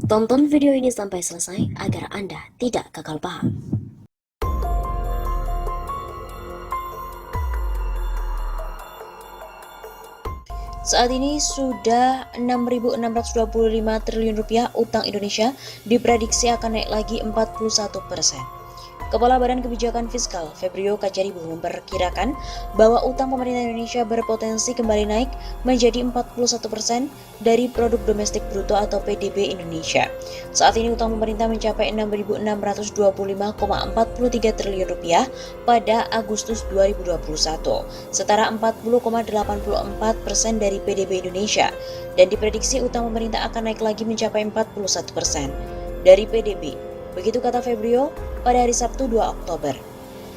Tonton video ini sampai selesai agar Anda tidak gagal paham. Saat ini sudah 6.625 triliun rupiah utang Indonesia, diprediksi akan naik lagi 41%. Kepala Badan Kebijakan Fiskal, Febrio Kacaribu, memperkirakan bahwa utang pemerintah Indonesia berpotensi kembali naik menjadi 41% dari produk domestik bruto atau PDB Indonesia. Saat ini utang pemerintah mencapai 6.625,43 triliun rupiah pada Agustus 2021, setara 40,84% dari PDB Indonesia, dan diprediksi utang pemerintah akan naik lagi mencapai 41% dari PDB. Begitu kata Febrio pada hari Sabtu 2 Oktober.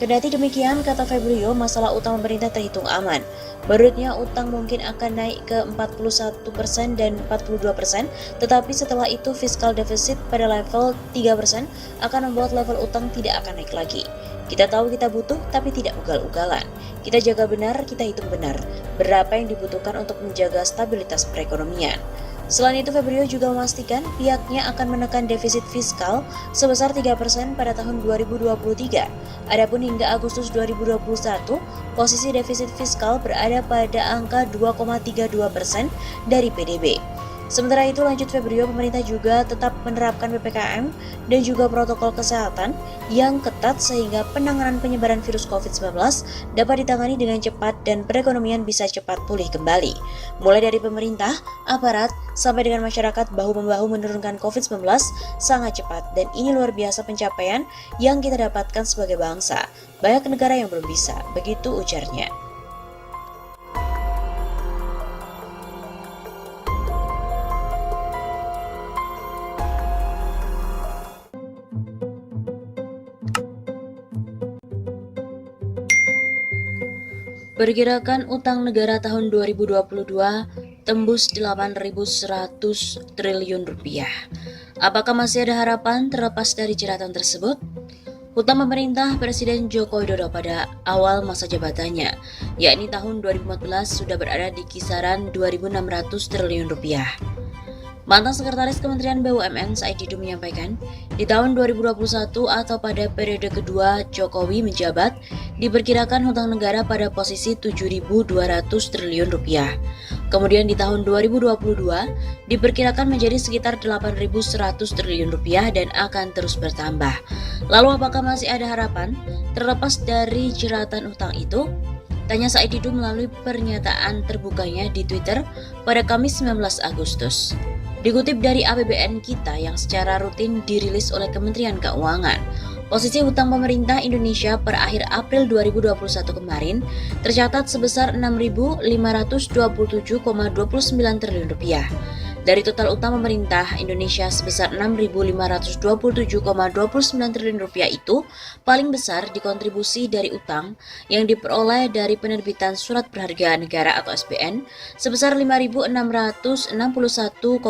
Kendati demikian, kata Febrio, masalah utang pemerintah terhitung aman. Menurutnya, utang mungkin akan naik ke 41% dan 42%, tetapi setelah itu fiskal defisit pada level 3% akan membuat level utang tidak akan naik lagi. Kita tahu kita butuh, tapi tidak ugal-ugalan. Kita jaga benar, kita hitung benar berapa yang dibutuhkan untuk menjaga stabilitas perekonomian. Selain itu, Febrio juga memastikan pihaknya akan menekan defisit fiskal sebesar 3% pada tahun 2023. Adapun hingga Agustus 2021, posisi defisit fiskal berada pada angka 2,32% dari PDB. Sementara itu, lanjut Febrio, pemerintah juga tetap menerapkan PPKM dan juga protokol kesehatan yang ketat sehingga penanganan penyebaran virus COVID-19 dapat ditangani dengan cepat dan perekonomian bisa cepat pulih kembali. Mulai dari pemerintah, aparat, sampai dengan masyarakat bahu-membahu menurunkan COVID-19 sangat cepat, dan ini luar biasa pencapaian yang kita dapatkan sebagai bangsa. Banyak negara yang belum bisa, begitu ujarnya. Perkirakan utang negara tahun 2022 tembus 8.100 triliun rupiah. Apakah masih ada harapan terlepas dari jeratan tersebut? Utang pemerintah Presiden Joko Widodo pada awal masa jabatannya, yakni tahun 2014, sudah berada di kisaran 2.600 triliun rupiah. Mantan Sekretaris Kementerian BUMN Said Didu menyampaikan, di tahun 2021 atau pada periode kedua Jokowi menjabat, diperkirakan hutang negara pada posisi 7.200 triliun rupiah. Kemudian di tahun 2022 diperkirakan menjadi sekitar 8.100 triliun rupiah dan akan terus bertambah. Lalu apakah masih ada harapan terlepas dari jeratan hutang itu? Tanya Said Didu melalui pernyataan terbukanya di Twitter pada Kamis 19 Agustus. Dikutip dari APBN kita yang secara rutin dirilis oleh Kementerian Keuangan, posisi hutang pemerintah Indonesia per akhir April 2021 kemarin tercatat sebesar 6.527,29 triliun rupiah. Dari total utang pemerintah Indonesia sebesar 6.527,29 triliun rupiah itu, paling besar dikontribusi dari utang yang diperoleh dari penerbitan Surat Berharga Negara atau SBN sebesar 5.661,54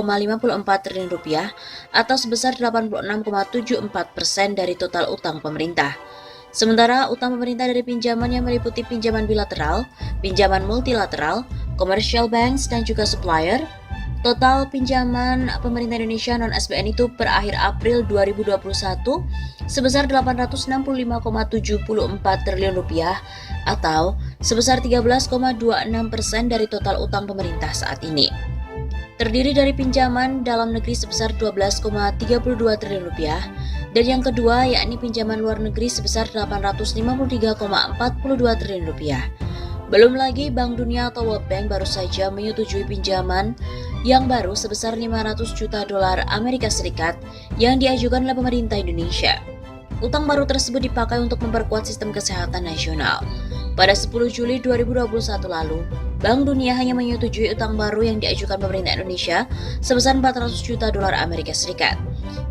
triliun rupiah atau sebesar 86,74% dari total utang pemerintah. Sementara utang pemerintah dari pinjaman yang meliputi pinjaman bilateral, pinjaman multilateral, commercial banks, dan juga supplier, total pinjaman pemerintah Indonesia non-SBN itu per akhir April 2021 sebesar 865,74 triliun rupiah atau sebesar 13,26% dari total utang pemerintah saat ini. Terdiri dari pinjaman dalam negeri sebesar 12,32 triliun rupiah dan yang kedua yakni pinjaman luar negeri sebesar 853,42 triliun rupiah. Belum lagi Bank Dunia atau World Bank baru saja menyetujui pinjaman yang baru sebesar 500 juta dolar Amerika Serikat yang diajukan oleh pemerintah Indonesia. Utang baru tersebut dipakai untuk memperkuat sistem kesehatan nasional. Pada 10 Juli 2021 lalu, Bank Dunia hanya menyetujui utang baru yang diajukan pemerintah Indonesia sebesar 400 juta dolar Amerika Serikat.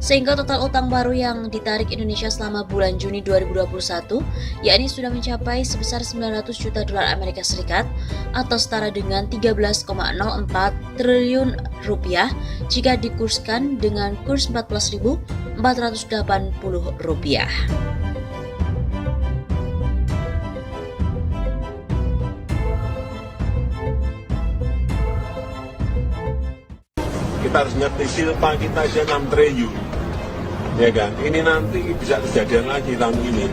Sehingga total utang baru yang ditarik Indonesia selama bulan Juni 2021 yakni sudah mencapai sebesar 900 juta dolar Amerika Serikat atau setara dengan 13,04 triliun rupiah jika dikurskan dengan kurs 14.480 rupiah. Kita harus ngerti silpa kita aja 6 triliun. Ya kan? Ini nanti bisa kejadian lagi tahun ini.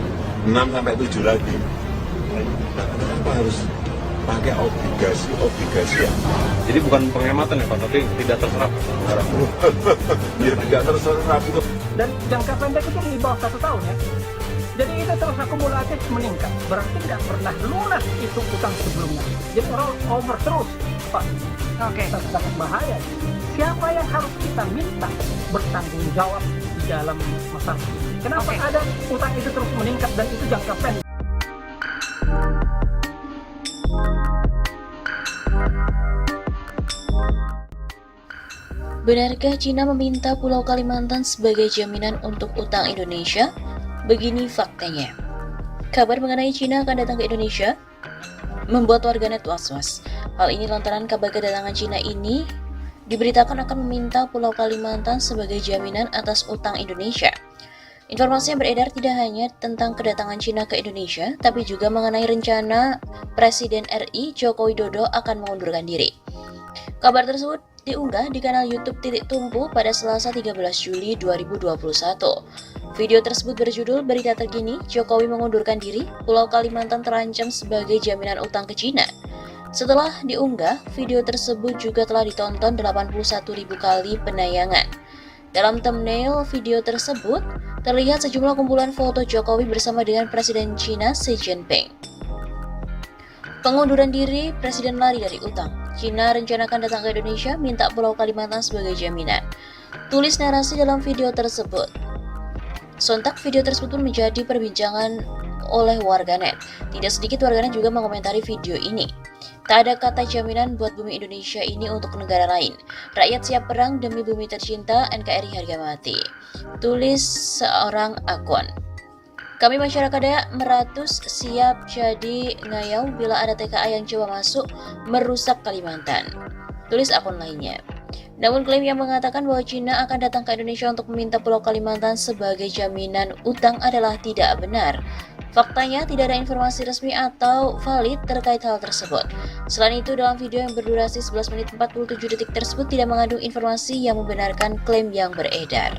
6 sampai 7 lagi. Nah, kenapa harus pakai obligasi ya? Jadi bukan penghematan ya Pak, tapi tidak terserap. Ya tidak terserap itu. Dan jangka pendek itu di bawah 1 tahun ya. Jadi itu terus akumulatif meningkat. Berarti tidak pernah lunas itu utang sebelumnya. Jadi roll over terus, Pak. Oke. Sangat bahaya. Siapa yang harus kita minta bertanggung jawab di dalam masalah ini? Kenapa ada utang itu terus meningkat dan itu jangka pendek? Benarkah Cina meminta Pulau Kalimantan sebagai jaminan untuk utang Indonesia? Begini faktanya. Kabar mengenai Cina akan datang ke Indonesia membuat warganet was-was. Hal ini lantaran kabar kedatangan Cina ini diberitakan akan meminta Pulau Kalimantan sebagai jaminan atas utang Indonesia. Informasi yang beredar tidak hanya tentang kedatangan Cina ke Indonesia, tapi juga mengenai rencana Presiden RI Joko Widodo akan mengundurkan diri. Kabar tersebut diunggah di kanal YouTube Titik Tumpu pada Selasa 13 Juli 2021. Video tersebut berjudul Berita Terkini, Jokowi mengundurkan diri, Pulau Kalimantan terancam sebagai jaminan utang ke Cina. Setelah diunggah, video tersebut juga telah ditonton 81.000 kali penayangan. Dalam thumbnail video tersebut, terlihat sejumlah kumpulan foto Jokowi bersama dengan Presiden Cina Xi Jinping. Pengunduran diri, Presiden lari dari utang. Cina rencanakan datang ke Indonesia, minta Pulau Kalimantan sebagai jaminan. Tulis narasi dalam video tersebut. Sontak video tersebut pun menjadi perbincangan oleh warganet. Tidak sedikit warganet juga mengomentari video ini. Tak ada kata jaminan buat bumi Indonesia ini untuk negara lain. Rakyat siap perang demi bumi tercinta, NKRI harga mati. Tulis seorang akun. Kami masyarakat Dayak Meratus siap jadi ngayau bila ada TKA yang coba masuk merusak Kalimantan. Tulis akun lainnya. Namun klaim yang mengatakan bahwa Cina akan datang ke Indonesia untuk meminta Pulau Kalimantan sebagai jaminan utang adalah tidak benar. Faktanya tidak ada informasi resmi atau valid terkait hal tersebut. Selain itu, dalam video yang berdurasi 11 menit 47 detik tersebut tidak mengandung informasi yang membenarkan klaim yang beredar.